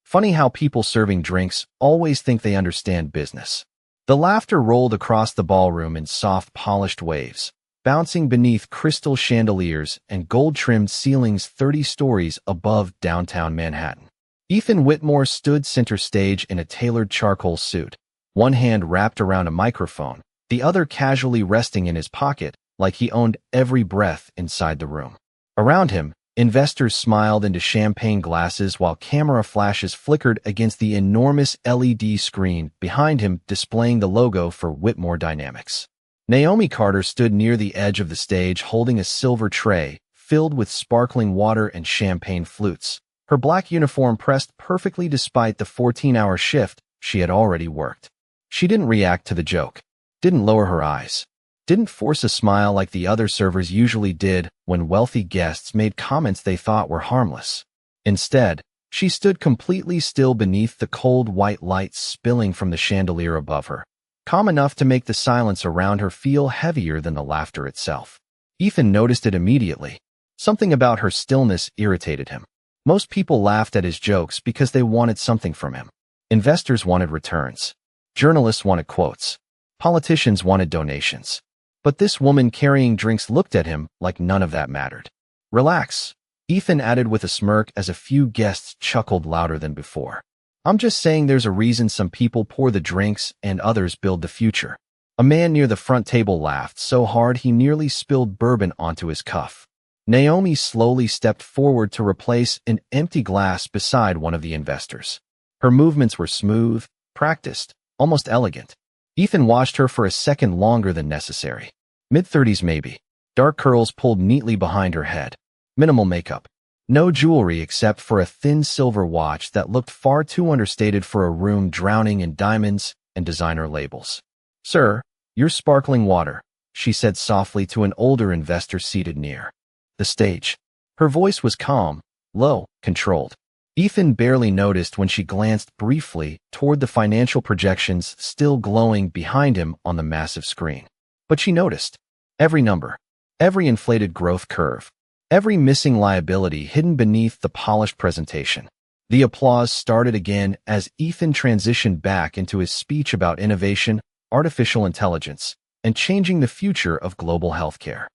Funny how people serving drinks always think they understand business. The laughter rolled across the ballroom in soft, polished waves, bouncing beneath crystal chandeliers and gold-trimmed ceilings 30 stories above downtown Manhattan. Ethan Whitmore stood center stage in a tailored charcoal suit, one hand wrapped around a microphone, the other casually resting in his pocket like he owned every breath inside the room. Around him, investors smiled into champagne glasses while camera flashes flickered against the enormous LED screen behind him displaying the logo for Whitmore Dynamics. Naomi Carter stood near the edge of the stage holding a silver tray filled with sparkling water and champagne flutes, her black uniform pressed perfectly despite the 14-hour shift she had already worked. She didn't react to the joke, didn't lower her eyes, didn't force a smile like the other servers usually did when wealthy guests made comments they thought were harmless. Instead, she stood completely still beneath the cold white lights spilling from the chandelier above her, calm enough to make the silence around her feel heavier than the laughter itself. Ethan noticed it immediately. Something about her stillness irritated him. Most people laughed at his jokes because they wanted something from him. Investors wanted returns. Journalists wanted quotes. Politicians wanted donations. But this woman carrying drinks looked at him like none of that mattered. "Relax," Ethan added with a smirk as a few guests chuckled louder than before. "I'm just saying there's a reason some people pour the drinks and others build the future." A man near the front table laughed so hard he nearly spilled bourbon onto his cuff. Naomi slowly stepped forward to replace an empty glass beside one of the investors. Her movements were smooth, practiced, almost elegant. Ethan watched her for a second longer than necessary. Mid-30s maybe. Dark curls pulled neatly behind her head. Minimal makeup. No jewelry except for a thin silver watch that looked far too understated for a room drowning in diamonds and designer labels. "Sir, your sparkling water," she said softly to an older investor seated near the stage. Her voice was calm, low, controlled. Ethan barely noticed when she glanced briefly toward the financial projections still glowing behind him on the massive screen. But she noticed. Every number, every inflated growth curve, every missing liability hidden beneath the polished presentation. The applause started again as Ethan transitioned back into his speech about innovation, artificial intelligence, and changing the future of global healthcare.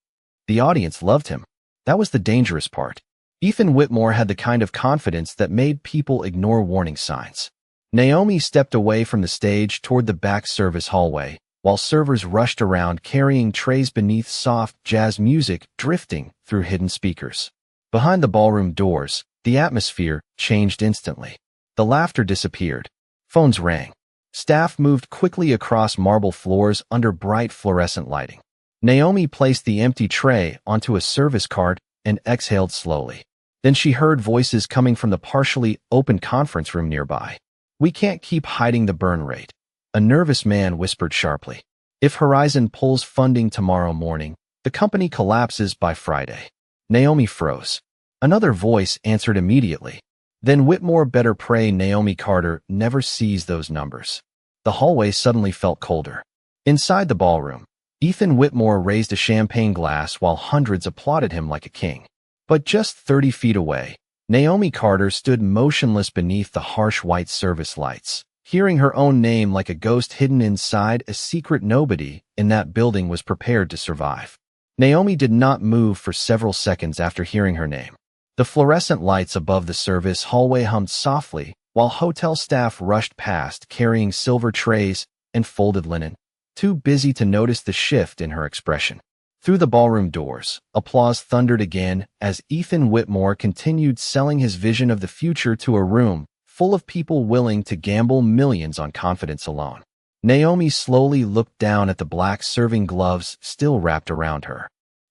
The audience loved him. That was the dangerous part. Ethan Whitmore had the kind of confidence that made people ignore warning signs. Naomi stepped away from the stage toward the back service hallway, while servers rushed around carrying trays beneath soft jazz music drifting through hidden speakers. Behind the ballroom doors, the atmosphere changed instantly. The laughter disappeared. Phones rang. Staff moved quickly across marble floors under bright fluorescent lighting. Naomi placed the empty tray onto a service cart and exhaled slowly. Then she heard voices coming from the partially open conference room nearby. "We can't keep hiding the burn rate," a nervous man whispered sharply. "If Horizon pulls funding tomorrow morning, the company collapses by Friday." Naomi froze. Another voice answered immediately. "Then Whitmore better pray Naomi Carter never sees those numbers." The hallway suddenly felt colder. Inside the ballroom, Ethan Whitmore raised a champagne glass while hundreds applauded him like a king. But just 30 feet away, Naomi Carter stood motionless beneath the harsh white service lights, hearing her own name like a ghost hidden inside a secret nobody in that building was prepared to survive. Naomi did not move for several seconds after hearing her name. The fluorescent lights above the service hallway hummed softly while hotel staff rushed past carrying silver trays and folded linen, too busy to notice the shift in her expression. Through the ballroom doors, applause thundered again as Ethan Whitmore continued selling his vision of the future to a room full of people willing to gamble millions on confidence alone. Naomi slowly looked down at the black serving gloves still wrapped around her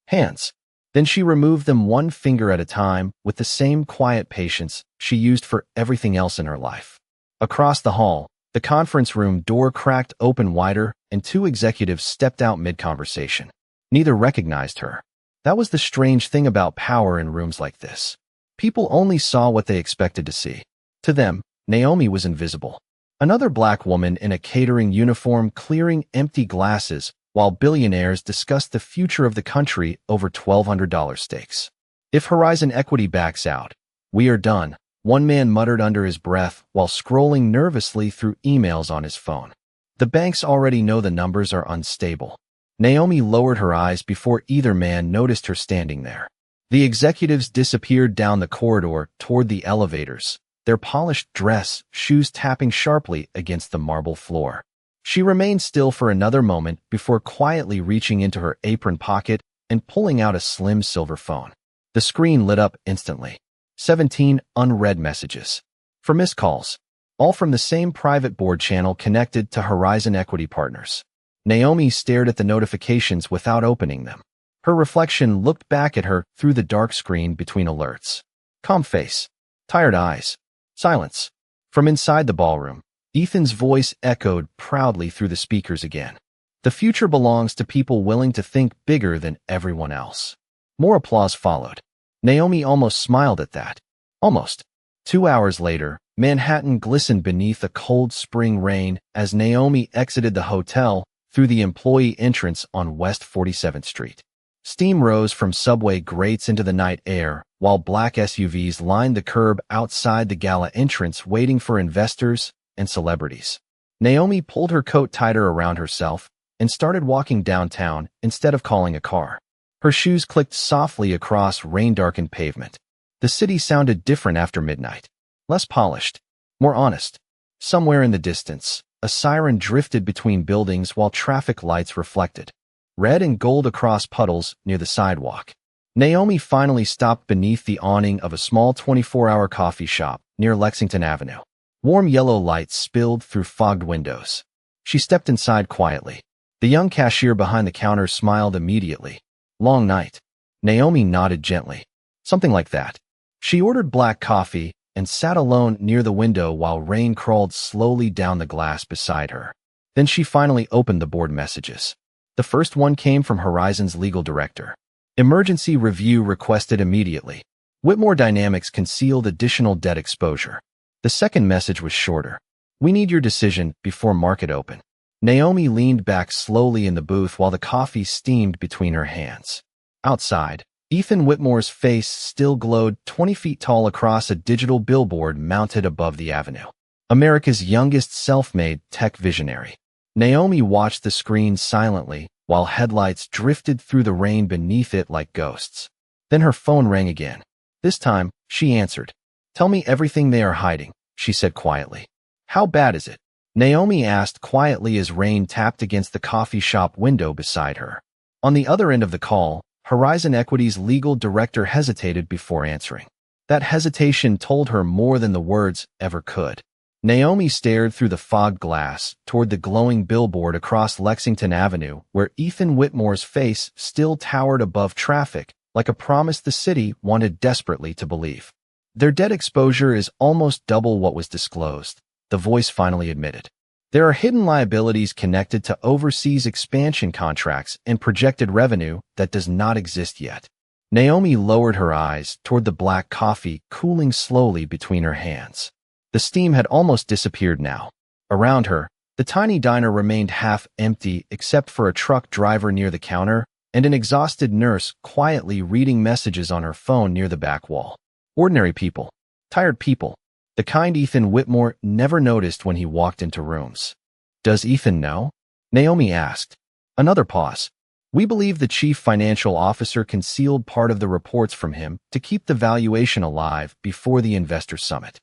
hands. Then she removed them one finger at a time with the same quiet patience she used for everything else in her life. Across the hall, the conference room door cracked open wider and two executives stepped out mid-conversation. Neither recognized her. That was the strange thing about power in rooms like this. People only saw what they expected to see. To them, Naomi was invisible. Another black woman in a catering uniform clearing empty glasses while billionaires discussed the future of the country over $1,200 stakes. "If Horizon Equity backs out, we are done," one man muttered under his breath while scrolling nervously through emails on his phone. The banks already know the numbers are unstable. Naomi lowered her eyes before either man noticed her standing there. The executives disappeared down the corridor toward the elevators, their polished dress, shoes tapping sharply against the marble floor. She remained still for another moment before quietly reaching into her apron pocket and pulling out a slim silver phone. The screen lit up instantly. 17 unread messages. For missed calls. All from the same private board channel connected to Horizon Equity Partners. Naomi stared at the notifications without opening them. Her reflection looked back at her through the dark screen between alerts. Calm face. Tired eyes. Silence. From inside the ballroom, Ethan's voice echoed proudly through the speakers again. The future belongs to people willing to think bigger than everyone else. More applause followed. Naomi almost smiled at that. Almost. 2 hours later, Manhattan glistened beneath a cold spring rain as Naomi exited the hotel through the employee entrance on West 47th Street. Steam rose from subway grates into the night air, while black SUVs lined the curb outside the gala entrance waiting for investors and celebrities. Naomi pulled her coat tighter around herself and started walking downtown instead of calling a car. Her shoes clicked softly across rain-darkened pavement. The city sounded different after midnight. Less polished, more honest. Somewhere in the distance, a siren drifted between buildings while traffic lights reflected. Red and gold across puddles near the sidewalk. Naomi finally stopped beneath the awning of a small 24-hour coffee shop near Lexington Avenue. Warm yellow lights spilled through fogged windows. She stepped inside quietly. The young cashier behind the counter smiled immediately. Long night. Naomi nodded gently. Something like that. She ordered black coffee and sat alone near the window while rain crawled slowly down the glass beside her. Then she finally opened the board messages. The first one came from Horizon's legal director. Emergency review requested immediately. Whitmore Dynamics concealed additional debt exposure. The second message was shorter. We need your decision before market open. Naomi leaned back slowly in the booth while the coffee steamed between her hands. Outside, Ethan Whitmore's face still glowed 20 feet tall across a digital billboard mounted above the avenue. America's youngest self-made tech visionary. Naomi watched the screen silently while headlights drifted through the rain beneath it like ghosts. Then her phone rang again. This time, she answered. Tell me everything they are hiding, she said quietly. How bad is it? Naomi asked quietly as rain tapped against the coffee shop window beside her. On the other end of the call, Horizon Equity's legal director hesitated before answering. That hesitation told her more than the words ever could. Naomi stared through the fogged glass toward the glowing billboard across Lexington Avenue where Ethan Whitmore's face still towered above traffic like a promise the city wanted desperately to believe. Their debt exposure is almost double what was disclosed, the voice finally admitted. There are hidden liabilities connected to overseas expansion contracts and projected revenue that does not exist yet. Naomi lowered her eyes toward the black coffee cooling slowly between her hands. The steam had almost disappeared now. Around her, the tiny diner remained half empty except for a truck driver near the counter and an exhausted nurse quietly reading messages on her phone near the back wall. Ordinary people. Tired people. The kind Ethan Whitmore never noticed when he walked into rooms. Does Ethan know? Naomi asked. Another pause. We believe the chief financial officer concealed part of the reports from him to keep the valuation alive before the investor summit.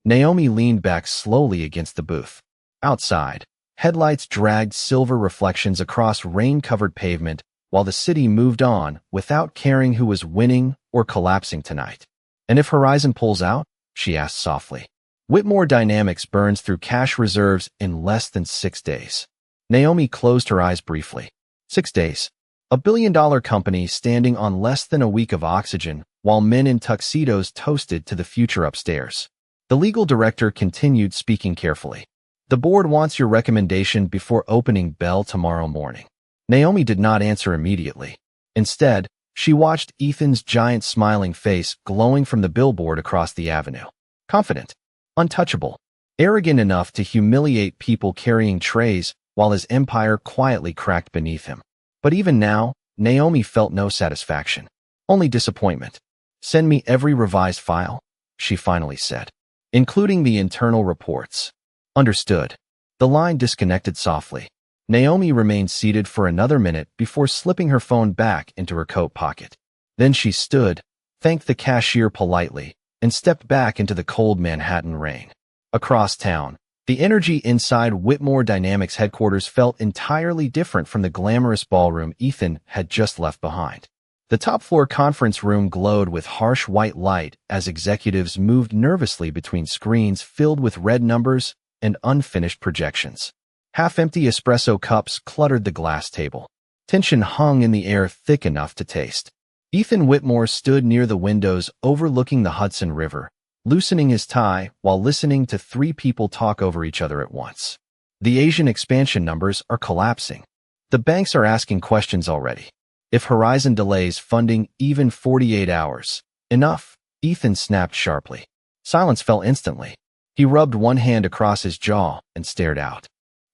Naomi leaned back slowly against the booth. Outside, headlights dragged silver reflections across rain-covered pavement while the city moved on without caring who was winning or collapsing tonight. And if Horizon pulls out? She asked softly. Whitmore Dynamics burns through cash reserves in less than 6 days. Naomi closed her eyes briefly. 6 days. $1 billion company standing on less than a week of oxygen while men in tuxedos toasted to the future upstairs. The legal director continued speaking carefully. The board wants your recommendation before opening bell tomorrow morning. Naomi did not answer immediately. Instead, she watched Ethan's giant smiling face glowing from the billboard across the avenue. Confident, untouchable, arrogant enough to humiliate people carrying trays while his empire quietly cracked beneath him. But even now, Naomi felt no satisfaction, only disappointment. Send me every revised file? she finally said. Including the internal reports. Understood. The line disconnected softly. Naomi remained seated for another minute before slipping her phone back into her coat pocket. Then she stood, thanked the cashier politely, and stepped back into the cold Manhattan rain. Across town, the energy inside Whitmore Dynamics headquarters felt entirely different from the glamorous ballroom Ethan had just left behind. The top-floor conference room glowed with harsh white light as executives moved nervously between screens filled with red numbers and unfinished projections. Half-empty espresso cups cluttered the glass table. Tension hung in the air thick enough to taste. Ethan Whitmore stood near the windows overlooking the Hudson River, loosening his tie while listening to three people talk over each other at once. The Asian expansion numbers are collapsing. The banks are asking questions already. If Horizon delays funding even 48 hours, enough, Ethan snapped sharply. Silence fell instantly. He rubbed one hand across his jaw and stared out.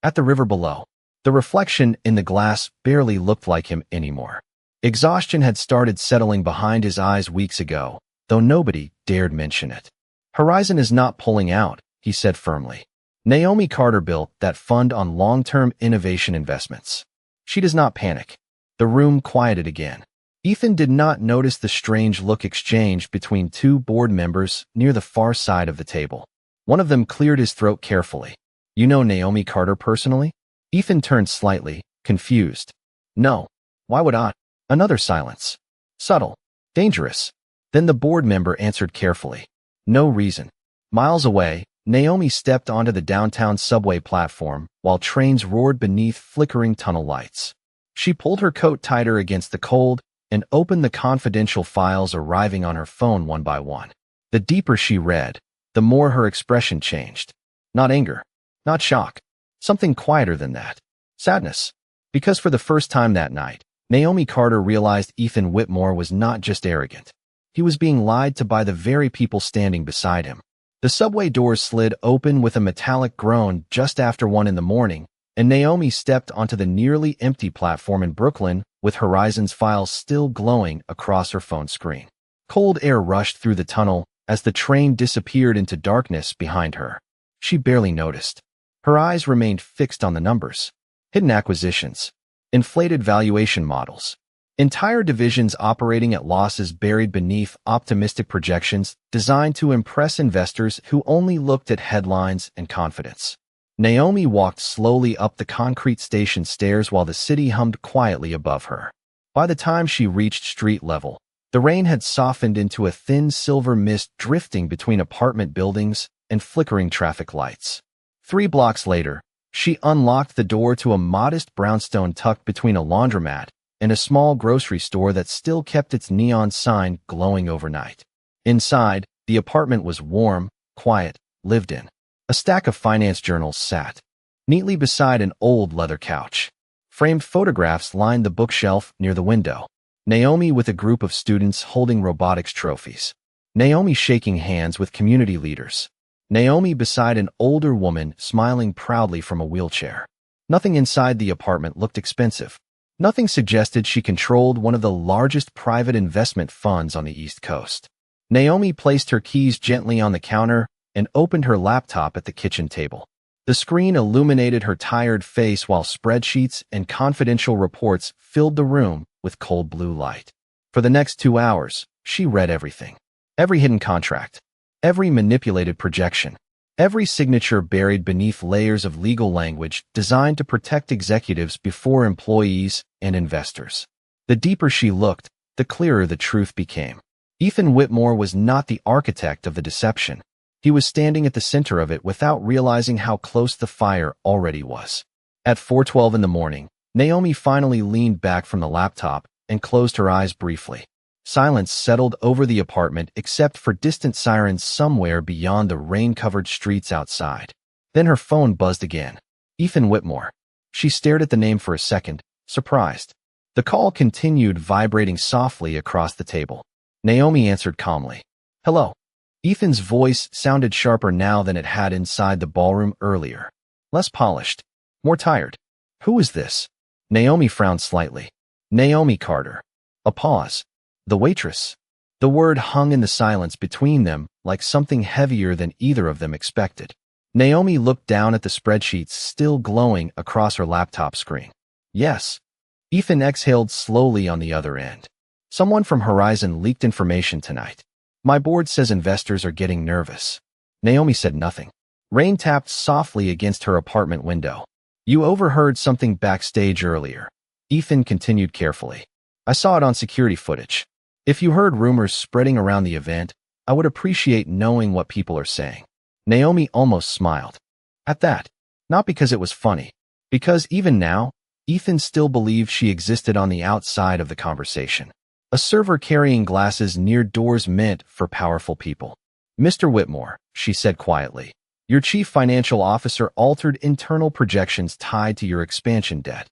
At the river below, the reflection in the glass barely looked like him anymore. Exhaustion had started settling behind his eyes weeks ago, though nobody dared mention it. Horizon is not pulling out, he said firmly. Naomi Carter built that fund on long-term innovation investments. She does not panic. The room quieted again. Ethan did not notice the strange look exchanged between two board members near the far side of the table. One of them cleared his throat carefully. You know Naomi Carter personally? Ethan turned slightly, confused. No. Why would I? Another silence. Subtle. Dangerous. Then the board member answered carefully. No reason. Miles away, Naomi stepped onto the downtown subway platform while trains roared beneath flickering tunnel lights. She pulled her coat tighter against the cold and opened the confidential files arriving on her phone one by one. The deeper she read, the more her expression changed. Not anger, not shock, something quieter than that. Sadness. Because for the first time that night, Naomi Carter realized Ethan Whitmore was not just arrogant. He was being lied to by the very people standing beside him. The subway doors slid open with a metallic groan just after 1 a.m, and Naomi stepped onto the nearly empty platform in Brooklyn with Horizon's files still glowing across her phone screen. Cold air rushed through the tunnel as the train disappeared into darkness behind her. She barely noticed. Her eyes remained fixed on the numbers. Hidden acquisitions. Inflated valuation models. Entire divisions operating at losses buried beneath optimistic projections designed to impress investors who only looked at headlines and confidence. Naomi walked slowly up the concrete station stairs while the city hummed quietly above her. By the time she reached street level, the rain had softened into a thin silver mist drifting between apartment buildings and flickering traffic lights. 3 blocks later, she unlocked the door to a modest brownstone tucked between a laundromat and a small grocery store that still kept its neon sign glowing overnight. Inside, the apartment was warm, quiet, lived in. A stack of finance journals sat neatly beside an old leather couch. Framed photographs lined the bookshelf near the window. Naomi with a group of students holding robotics trophies. Naomi shaking hands with community leaders. Naomi beside an older woman smiling proudly from a wheelchair. Nothing inside the apartment looked expensive. Nothing suggested she controlled one of the largest private investment funds on the East Coast. Naomi placed her keys gently on the counter and opened her laptop at the kitchen table. The screen illuminated her tired face while spreadsheets and confidential reports filled the room with cold blue light. For the next 2 hours, she read everything. Every hidden contract. Every manipulated projection. Every signature buried beneath layers of legal language designed to protect executives before employees and investors. The deeper she looked, the clearer the truth became. Ethan Whitmore was not the architect of the deception. He was standing at the center of it without realizing how close the fire already was. At 4:12 in the morning, Naomi finally leaned back from the laptop and closed her eyes briefly. Silence settled over the apartment except for distant sirens somewhere beyond the rain-covered streets outside. Then her phone buzzed again. Ethan Whitmore. She stared at the name for a second, surprised. The call continued vibrating softly across the table. Naomi answered calmly. Hello. Ethan's voice sounded sharper now than it had inside the ballroom earlier. Less polished. More tired. Who is this? Naomi frowned slightly. Naomi Carter. A pause. The waitress. The word hung in the silence between them like something heavier than either of them expected. Naomi looked down at the spreadsheets still glowing across her laptop screen. Yes. Ethan exhaled slowly on the other end. Someone from Horizon leaked information tonight. My board says investors are getting nervous. Naomi said nothing. Rain tapped softly against her apartment window. You overheard something backstage earlier. Ethan continued carefully. I saw it on security footage. If you heard rumors spreading around the event, I would appreciate knowing what people are saying. Naomi almost smiled. At that, not because it was funny, because even now, Ethan still believed she existed on the outside of the conversation. A server carrying glasses near doors meant for powerful people. Mr. Whitmore, she said quietly, your chief financial officer altered internal projections tied to your expansion debt.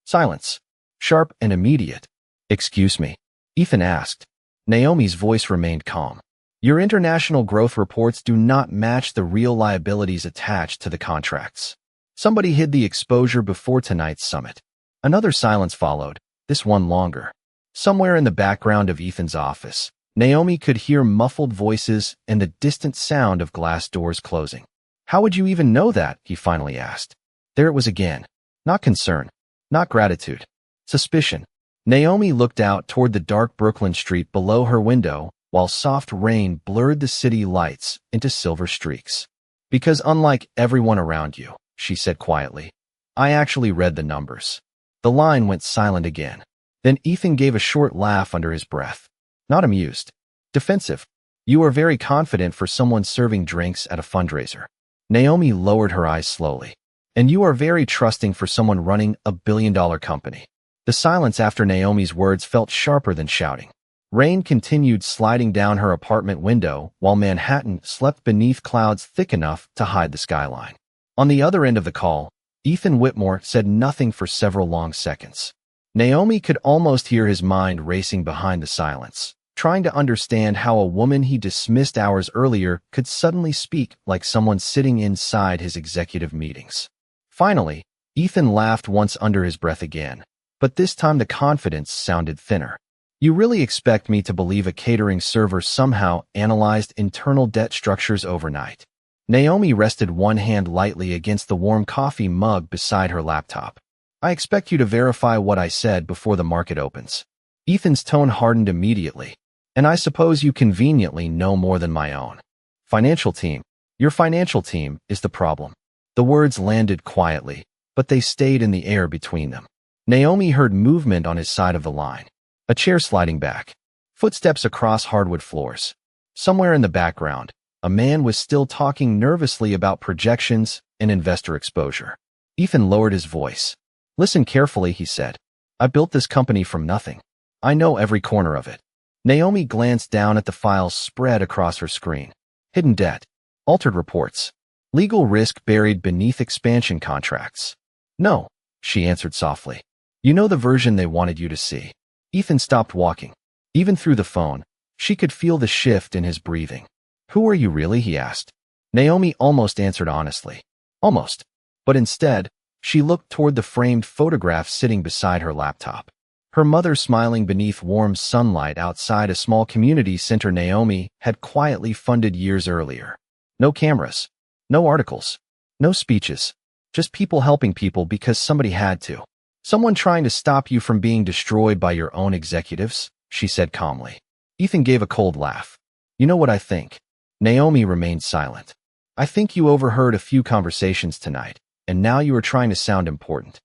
Silence. Sharp and immediate. Excuse me? Ethan asked. Naomi's voice remained calm. Your international growth reports do not match the real liabilities attached to the contracts. Somebody hid the exposure before tonight's summit. Another silence followed, this one longer. Somewhere in the background of Ethan's office, Naomi could hear muffled voices and the distant sound of glass doors closing. How would you even know that? He finally asked. There it was again. Not concern. Not gratitude. Suspicion. Naomi looked out toward the dark Brooklyn street below her window, while soft rain blurred the city lights into silver streaks. Because unlike everyone around you, she said quietly, I actually read the numbers. The line went silent again. Then Ethan gave a short laugh under his breath. Not amused. Defensive. You are very confident for someone serving drinks at a fundraiser. Naomi lowered her eyes slowly. And you are very trusting for someone running a billion-dollar company. The silence after Naomi's words felt sharper than shouting. Rain continued sliding down her apartment window while Manhattan slept beneath clouds thick enough to hide the skyline. On the other end of the call, Ethan Whitmore said nothing for several long seconds. Naomi could almost hear his mind racing behind the silence, trying to understand how a woman he dismissed hours earlier could suddenly speak like someone sitting inside his executive meetings. Finally, Ethan laughed once under his breath again, but this time the confidence sounded thinner. You really expect me to believe a catering server somehow analyzed internal debt structures overnight? Naomi rested one hand lightly against the warm coffee mug beside her laptop. I expect you to verify what I said before the market opens. Ethan's tone hardened immediately. And I suppose you conveniently know more than my own. Financial team. Your financial team is the problem. The words landed quietly, but they stayed in the air between them. Naomi heard movement on his side of the line. A chair sliding back. Footsteps across hardwood floors. Somewhere in the background, a man was still talking nervously about projections and investor exposure. Ethan lowered his voice. Listen carefully, he said. I built this company from nothing. I know every corner of it. Naomi glanced down at the files spread across her screen. Hidden debt. Altered reports. Legal risk buried beneath expansion contracts. No, she answered softly. You know the version they wanted you to see. Ethan stopped walking. Even through the phone, she could feel the shift in his breathing. Who are you really? He asked. Naomi almost answered honestly. Almost. But instead, she looked toward the framed photograph sitting beside her laptop. Her mother smiling beneath warm sunlight outside a small community center Naomi had quietly funded years earlier. No cameras. No articles. No speeches. Just people helping people because somebody had to. Someone trying to stop you from being destroyed by your own executives, she said calmly. Ethan gave a cold laugh. You know what I think? Naomi remained silent. I think you overheard a few conversations tonight, and now you are trying to sound important.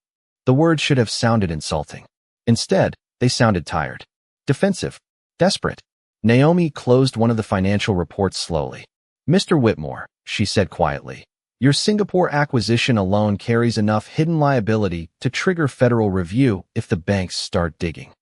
The words should have sounded insulting. Instead, they sounded tired. Defensive. Desperate. Naomi closed one of the financial reports slowly. Mr. Whitmore, she said quietly, your Singapore acquisition alone carries enough hidden liability to trigger federal review if the banks start digging.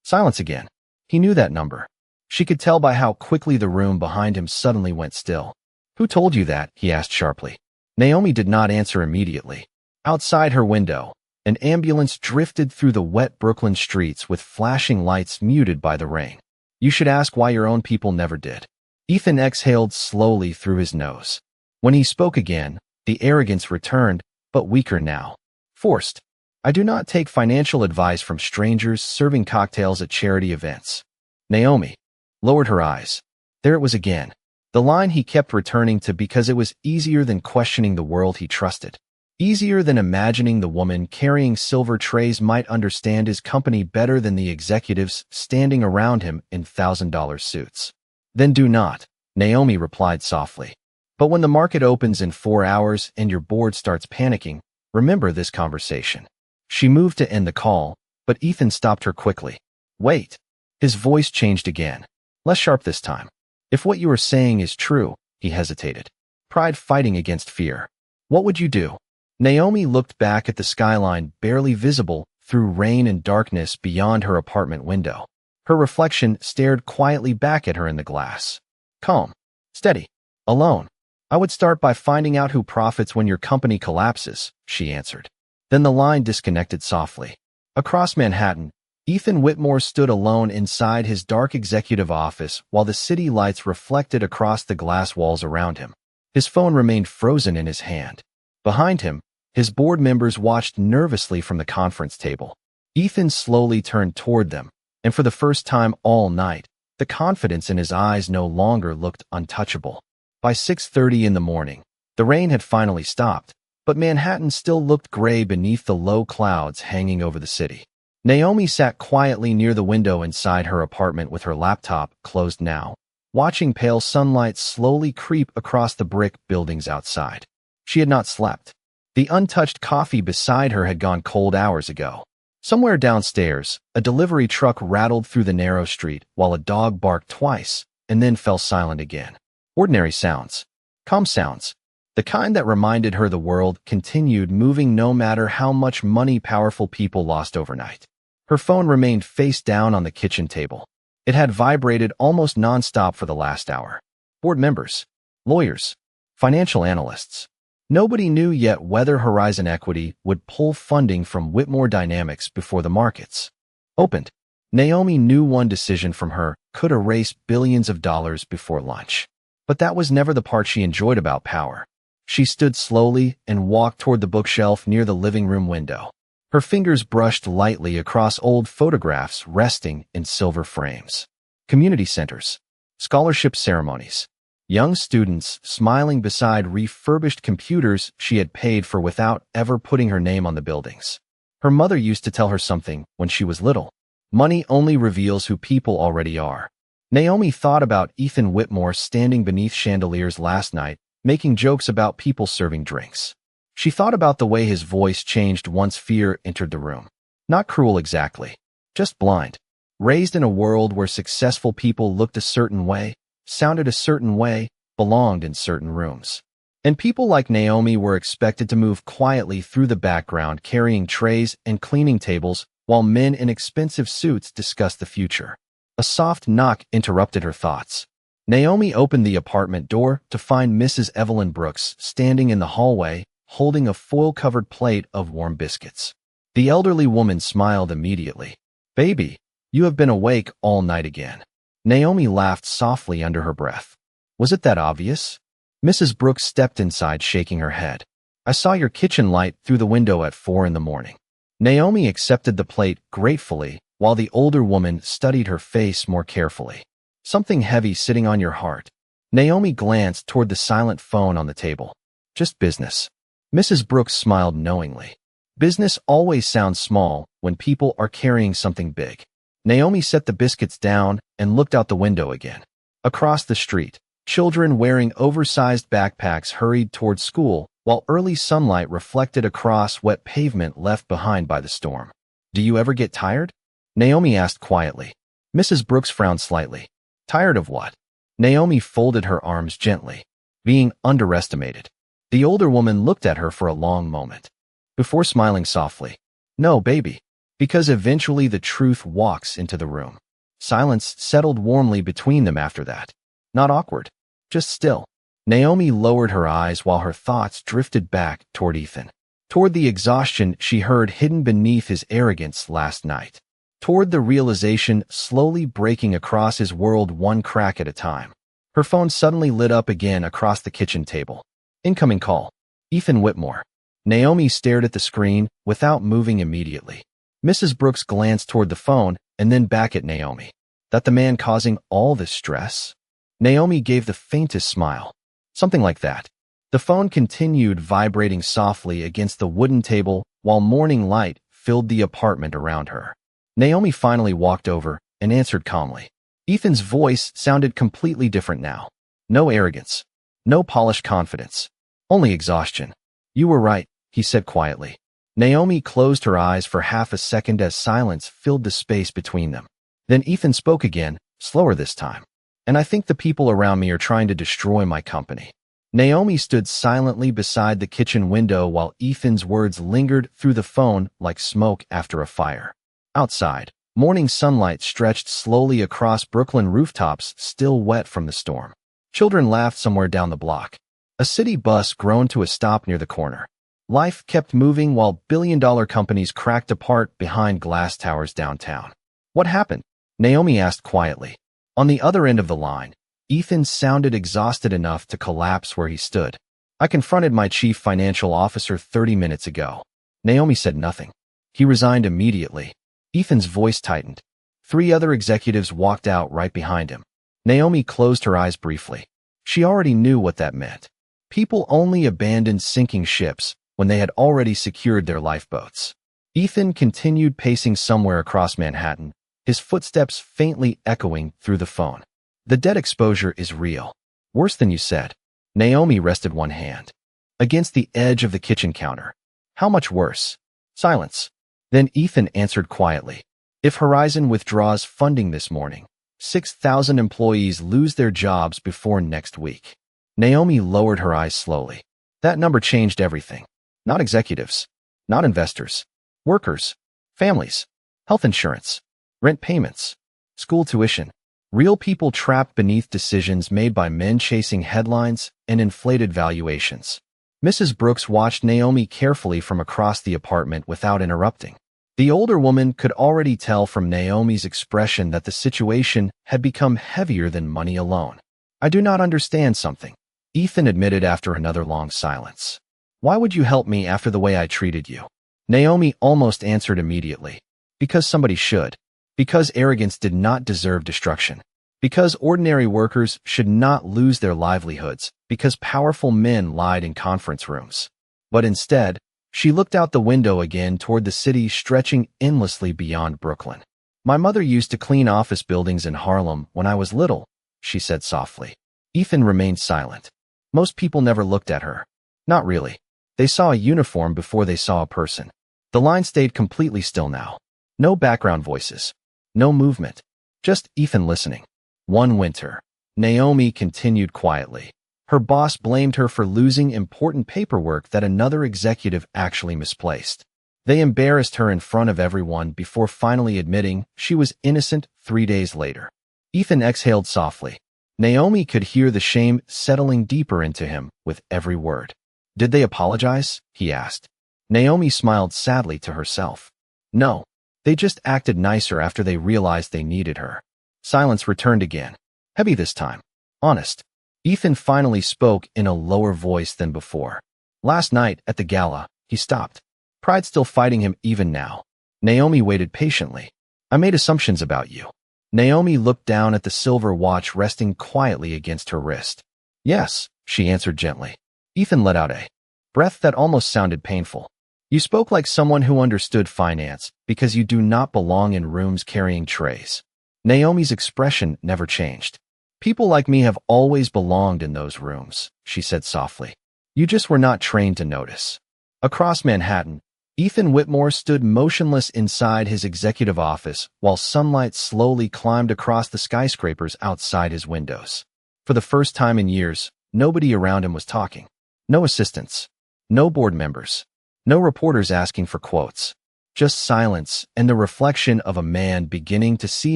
Silence again. He knew that number. She could tell by how quickly the room behind him suddenly went still. Who told you that? He asked sharply. Naomi did not answer immediately. Outside her window, an ambulance drifted through the wet Brooklyn streets with flashing lights muted by the rain. You should ask why your own people never did. Ethan exhaled slowly through his nose. When he spoke again, the arrogance returned, but weaker now. Forced. I do not take financial advice from strangers serving cocktails at charity events. Naomi lowered her eyes. There it was again. The line he kept returning to because it was easier than questioning the world he trusted. Easier than imagining the woman carrying silver trays might understand his company better than the executives standing around him in $1,000 suits. Then do not, Naomi replied softly. But when the market opens in 4 hours and your board starts panicking, remember this conversation. She moved to end the call, but Ethan stopped her quickly. Wait. His voice changed again. Less sharp this time. If what you are saying is true, he hesitated. Pride fighting against fear. What would you do? Naomi looked back at the skyline barely visible through rain and darkness beyond her apartment window. Her reflection stared quietly back at her in the glass. Calm. Steady. Alone. I would start by finding out who profits when your company collapses, she answered. Then the line disconnected softly. Across Manhattan, Ethan Whitmore stood alone inside his dark executive office while the city lights reflected across the glass walls around him. His phone remained frozen in his hand. Behind him, his board members watched nervously from the conference table. Ethan slowly turned toward them, and for the first time all night, the confidence in his eyes no longer looked untouchable. By 6:30 in the morning, the rain had finally stopped, but Manhattan still looked gray beneath the low clouds hanging over the city. Naomi sat quietly near the window inside her apartment with her laptop closed now, watching pale sunlight slowly creep across the brick buildings outside. She had not slept. The untouched coffee beside her had gone cold hours ago. Somewhere downstairs, a delivery truck rattled through the narrow street while a dog barked twice and then fell silent again. Ordinary sounds. Calm sounds. The kind that reminded her the world continued moving no matter how much money powerful people lost overnight. Her phone remained face down on the kitchen table. It had vibrated almost nonstop for the last hour. Board members, lawyers, financial analysts. Nobody knew yet whether Horizon Equity would pull funding from Whitmore Dynamics before the markets opened. Naomi knew one decision from her could erase billions of dollars before lunch. But that was never the part she enjoyed about power. She stood slowly and walked toward the bookshelf near the living room window. Her fingers brushed lightly across old photographs resting in silver frames. Community centers, scholarship ceremonies, young students smiling beside refurbished computers she had paid for without ever putting her name on the buildings. Her mother used to tell her something when she was little. Money only reveals who people already are. Naomi thought about Ethan Whitmore standing beneath chandeliers last night, making jokes about people serving drinks. She thought about the way his voice changed once fear entered the room. Not cruel exactly, just blind. Raised in a world where successful people looked a certain way, sounded a certain way, belonged in certain rooms. And people like Naomi were expected to move quietly through the background carrying trays and cleaning tables while men in expensive suits discussed the future. A soft knock interrupted her thoughts. Naomi opened the apartment door to find Mrs. Evelyn Brooks standing in the hallway, holding a foil-covered plate of warm biscuits. The elderly woman smiled immediately. "Baby, you have been awake all night again." Naomi laughed softly under her breath. "Was it that obvious?" Mrs. Brooks stepped inside, shaking her head. "I saw your kitchen light through the window at 4 in the morning." Naomi accepted the plate gratefully, while the older woman studied her face more carefully. "Something heavy sitting on your heart." Naomi glanced toward the silent phone on the table. "Just business." Mrs. Brooks smiled knowingly. Business always sounds small when people are carrying something big. Naomi set the biscuits down and looked out the window again. Across the street, children wearing oversized backpacks hurried toward school, while early sunlight reflected across wet pavement left behind by the storm. "Do you ever get tired?" Naomi asked quietly. Mrs. Brooks frowned slightly. "Tired of what?" Naomi folded her arms gently. "Being underestimated." The older woman looked at her for a long moment, before smiling softly. "No, baby." Because eventually the truth walks into the room. Silence settled warmly between them after that. Not awkward, just still. Naomi lowered her eyes while her thoughts drifted back toward Ethan. Toward the exhaustion she heard hidden beneath his arrogance last night. Toward the realization slowly breaking across his world one crack at a time. Her phone suddenly lit up again across the kitchen table. Incoming call. Ethan Whitmore. Naomi stared at the screen without moving immediately. Mrs. Brooks glanced toward the phone and then back at Naomi. That the man causing all this stress? Naomi gave the faintest smile. Something like that. The phone continued vibrating softly against the wooden table while morning light filled the apartment around her. Naomi finally walked over and answered calmly. Ethan's voice sounded completely different now. No arrogance. No polished confidence. Only exhaustion. You were right, he said quietly. Naomi closed her eyes for half a second as silence filled the space between them. Then Ethan spoke again, slower this time. And I think the people around me are trying to destroy my company. Naomi stood silently beside the kitchen window while Ethan's words lingered through the phone like smoke after a fire. Outside, morning sunlight stretched slowly across Brooklyn rooftops still wet from the storm. Children laughed somewhere down the block. A city bus groaned to a stop near the corner. Life kept moving while billion-dollar companies cracked apart behind glass towers downtown. What happened? Naomi asked quietly. On the other end of the line, Ethan sounded exhausted enough to collapse where he stood. I confronted my chief financial officer 30 minutes ago. Naomi said nothing. He resigned immediately. Ethan's voice tightened. 3 other executives walked out right behind him. Naomi closed her eyes briefly. She already knew what that meant. People only abandoned sinking ships when they had already secured their lifeboats. Ethan continued pacing somewhere across Manhattan, his footsteps faintly echoing through the phone. The debt exposure is real. Worse than you said. Naomi rested one hand against the edge of the kitchen counter. How much worse? Silence. Then Ethan answered quietly. If Horizon withdraws funding this morning, 6,000 employees lose their jobs before next week. Naomi lowered her eyes slowly. That number changed everything. Not executives. Not investors. Workers. Families. Health insurance. Rent payments. School tuition. Real people trapped beneath decisions made by men chasing headlines and inflated valuations. Mrs. Brooks watched Naomi carefully from across the apartment without interrupting. The older woman could already tell from Naomi's expression that the situation had become heavier than money alone. I do not understand something, Ethan admitted after another long silence. Why would you help me after the way I treated you? Naomi almost answered immediately. Because somebody should. Because arrogance did not deserve destruction. Because ordinary workers should not lose their livelihoods. Because powerful men lied in conference rooms. But instead, she looked out the window again toward the city stretching endlessly beyond Brooklyn. My mother used to clean office buildings in Harlem when I was little, she said softly. Ethan remained silent. Most people never looked at her. Not really. They saw a uniform before they saw a person. The line stayed completely still now. No background voices. No movement. Just Ethan listening. One winter. Naomi continued quietly. Her boss blamed her for losing important paperwork that another executive actually misplaced. They embarrassed her in front of everyone before finally admitting she was innocent 3 days later. Ethan exhaled softly. Naomi could hear the shame settling deeper into him with every word. Did they apologize? He asked. Naomi smiled sadly to herself. No. They just acted nicer after they realized they needed her. Silence returned again. Heavy this time. Honest. Ethan finally spoke in a lower voice than before. Last night, at the gala, he stopped. Pride still fighting him even now. Naomi waited patiently. I made assumptions about you. Naomi looked down at the silver watch resting quietly against her wrist. Yes, she answered gently. Ethan let out a breath that almost sounded painful. You spoke like someone who understood finance because you do not belong in rooms carrying trays. Naomi's expression never changed. People like me have always belonged in those rooms, she said softly. You just were not trained to notice. Across Manhattan, Ethan Whitmore stood motionless inside his executive office while sunlight slowly climbed across the skyscrapers outside his windows. For the first time in years, nobody around him was talking. No assistants. No board members. No reporters asking for quotes. Just silence and the reflection of a man beginning to see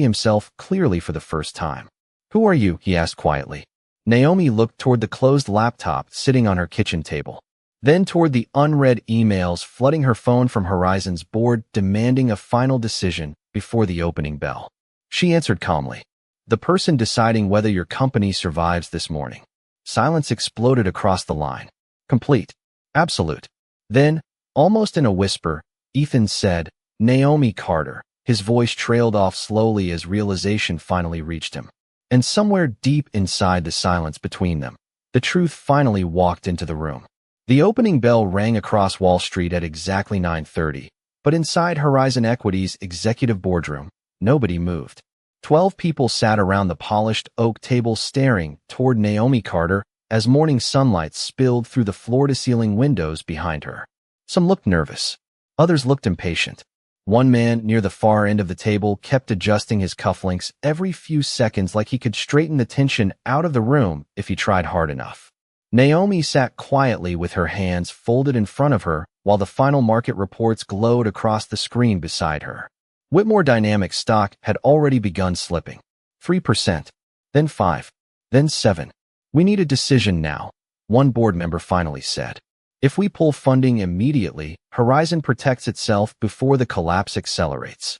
himself clearly for the first time. Who are you? He asked quietly. Naomi looked toward the closed laptop sitting on her kitchen table. Then toward the unread emails flooding her phone from Horizon's board demanding a final decision before the opening bell. She answered calmly. The person deciding whether your company survives this morning. Silence exploded across the line. Complete. Absolute. Then, almost in a whisper, Ethan said, Naomi Carter. His voice trailed off slowly as realization finally reached him. And somewhere deep inside the silence between them, the truth finally walked into the room. The opening bell rang across Wall Street at exactly 9:30, but inside Horizon Equity's executive boardroom, nobody moved. 12 people sat around the polished oak table staring toward Naomi Carter as morning sunlight spilled through the floor-to-ceiling windows behind her. Some looked nervous. Others looked impatient. One man near the far end of the table kept adjusting his cufflinks every few seconds like he could straighten the tension out of the room if he tried hard enough. Naomi sat quietly with her hands folded in front of her while the final market reports glowed across the screen beside her. Whitmore Dynamics stock had already begun slipping. 3%, then 5%, then 7%. "We need a decision now," one board member finally said. "If we pull funding immediately, Horizon protects itself before the collapse accelerates."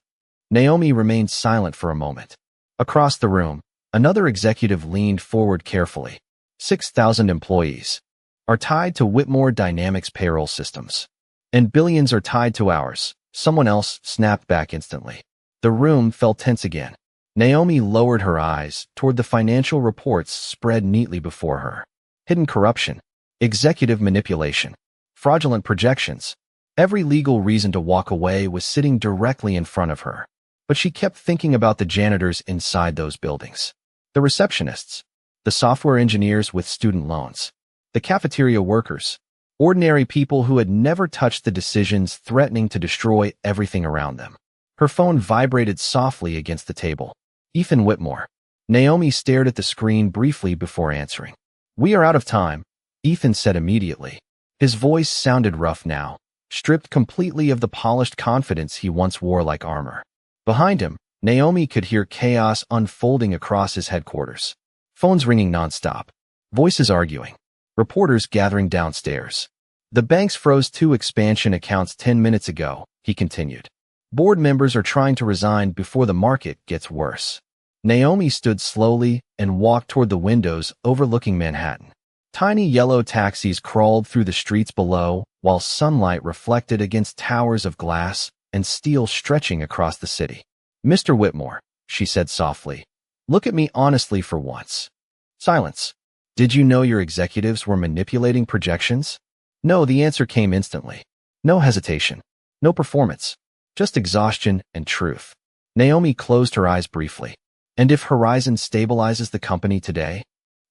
Naomi remained silent for a moment. Across the room, another executive leaned forward carefully. 6,000 employees are tied to Whitmore Dynamics payroll systems. And billions are tied to ours, someone else snapped back instantly. The room fell tense again. Naomi lowered her eyes toward the financial reports spread neatly before her. Hidden corruption, executive manipulation, fraudulent projections. Every legal reason to walk away was sitting directly in front of her. But she kept thinking about the janitors inside those buildings. The receptionists. The software engineers with student loans. The cafeteria workers. Ordinary people who had never touched the decisions threatening to destroy everything around them. Her phone vibrated softly against the table. Ethan Whitmore. Naomi stared at the screen briefly before answering. "We are out of time," Ethan said immediately. His voice sounded rough now, stripped completely of the polished confidence he once wore like armor. Behind him, Naomi could hear chaos unfolding across his headquarters. Phones ringing nonstop. Voices arguing. Reporters gathering downstairs. "The banks froze 2 expansion accounts 10 minutes ago," he continued. "Board members are trying to resign before the market gets worse." Naomi stood slowly and walked toward the windows overlooking Manhattan. Tiny yellow taxis crawled through the streets below, while sunlight reflected against towers of glass and steel stretching across the city. "Mr. Whitmore," she said softly, "look at me honestly for once." Silence. "Did you know your executives were manipulating projections?" "No," the answer came instantly. No hesitation. No performance. Just exhaustion and truth. Naomi closed her eyes briefly. "And if Horizon stabilizes the company today?"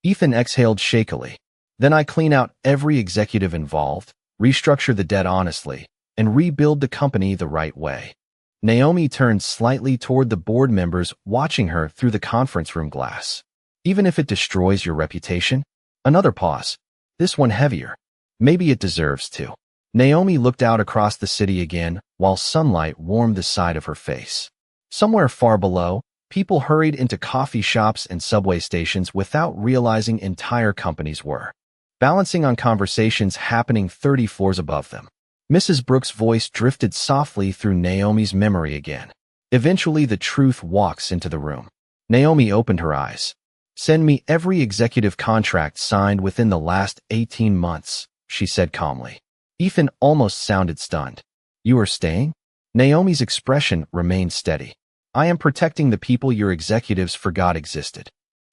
Ethan exhaled shakily. "Then I clean out every executive involved, restructure the debt honestly, and rebuild the company the right way." Naomi turned slightly toward the board members watching her through the conference room glass. "Even if it destroys your reputation?" Another pause. This one heavier. "Maybe it deserves to." Naomi looked out across the city again while sunlight warmed the side of her face. Somewhere far below, people hurried into coffee shops and subway stations without realizing entire companies were balancing on conversations happening 30 floors above them. Mrs. Brooks' voice drifted softly through Naomi's memory again. "Eventually the truth walks into the room." Naomi opened her eyes. "Send me every executive contract signed within the last 18 months, she said calmly. Ethan almost sounded stunned. "You are staying?" Naomi's expression remained steady. "I am protecting the people your executives forgot existed."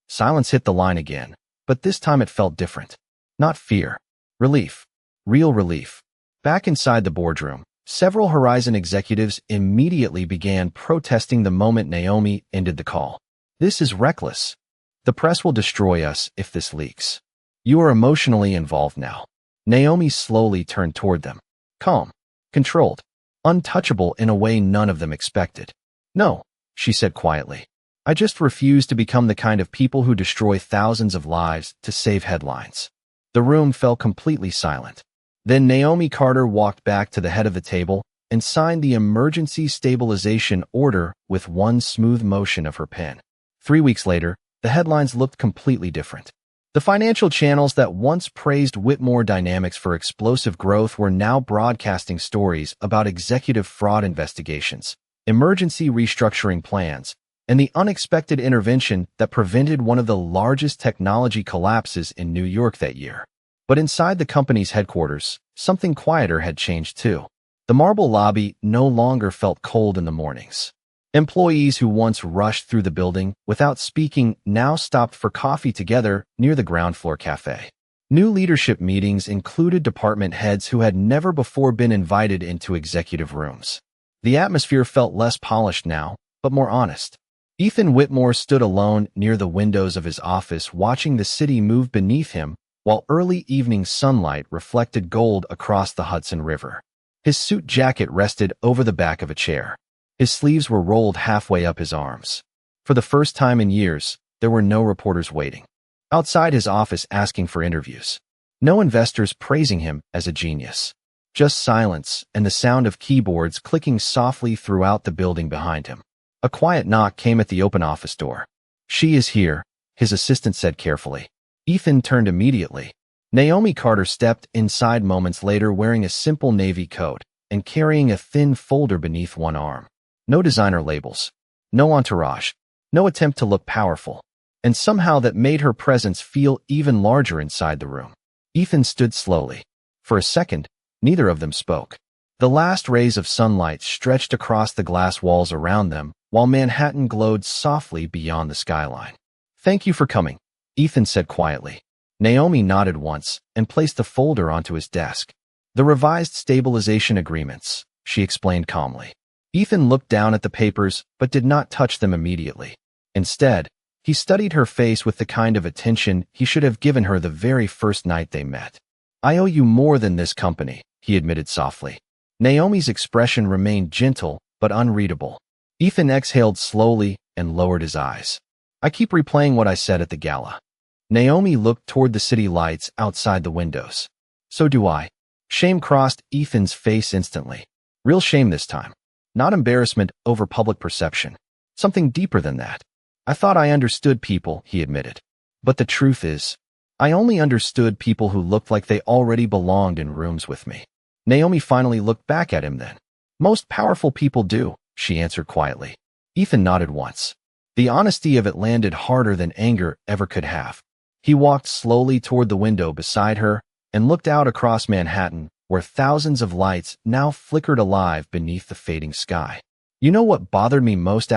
Silence hit the line again, but this time it felt different. Not fear. Relief. Real relief. Back inside the boardroom, several Horizon executives immediately began protesting the moment Naomi ended the call. "This is reckless. The press will destroy us if this leaks. You are emotionally involved now." Naomi slowly turned toward them. Calm. Controlled. Untouchable in a way none of them expected. "No," she said quietly. "I just refuse to become the kind of people who destroy thousands of lives to save headlines." The room fell completely silent. Then Naomi Carter walked back to the head of the table and signed the emergency stabilization order with one smooth motion of her pen. 3 weeks later, the headlines looked completely different. The financial channels that once praised Whitmore Dynamics for explosive growth were now broadcasting stories about executive fraud investigations, emergency restructuring plans, and the unexpected intervention that prevented one of the largest technology collapses in New York that year. But inside the company's headquarters, something quieter had changed too. The marble lobby no longer felt cold in the mornings. Employees who once rushed through the building without speaking now stopped for coffee together near the ground floor cafe. New leadership meetings included department heads who had never before been invited into executive rooms. The atmosphere felt less polished now, but more honest. Ethan Whitmore stood alone near the windows of his office watching the city move beneath him while early evening sunlight reflected gold across the Hudson River. His suit jacket rested over the back of a chair. His sleeves were rolled halfway up his arms. For the first time in years, there were no reporters waiting outside his office asking for interviews. No investors praising him as a genius. Just silence and the sound of keyboards clicking softly throughout the building behind him. A quiet knock came at the open office door. "She is here," his assistant said carefully. Ethan turned immediately. Naomi Carter stepped inside moments later wearing a simple navy coat and carrying a thin folder beneath one arm. No designer labels. No entourage. No attempt to look powerful. And somehow that made her presence feel even larger inside the room. Ethan stood slowly. For a second, neither of them spoke. The last rays of sunlight stretched across the glass walls around them, while Manhattan glowed softly beyond the skyline. "Thank you for coming," Ethan said quietly. Naomi nodded once and placed the folder onto his desk. "The revised stabilization agreements," she explained calmly. Ethan looked down at the papers but did not touch them immediately. Instead, he studied her face with the kind of attention he should have given her the very first night they met. "I owe you more than this company," he admitted softly. Naomi's expression remained gentle but unreadable. Ethan exhaled slowly and lowered his eyes. "I keep replaying what I said at the gala." Naomi looked toward the city lights outside the windows. "So do I." Shame crossed Ethan's face instantly. Real shame this time. Not embarrassment over public perception. Something deeper than that. "I thought I understood people," he admitted. "But the truth is, I only understood people who looked like they already belonged in rooms with me." Naomi finally looked back at him then. "Most powerful people do," she answered quietly. Ethan nodded once. The honesty of it landed harder than anger ever could have. He walked slowly toward the window beside her and looked out across Manhattan, where thousands of lights now flickered alive beneath the fading sky. "You know what bothered me most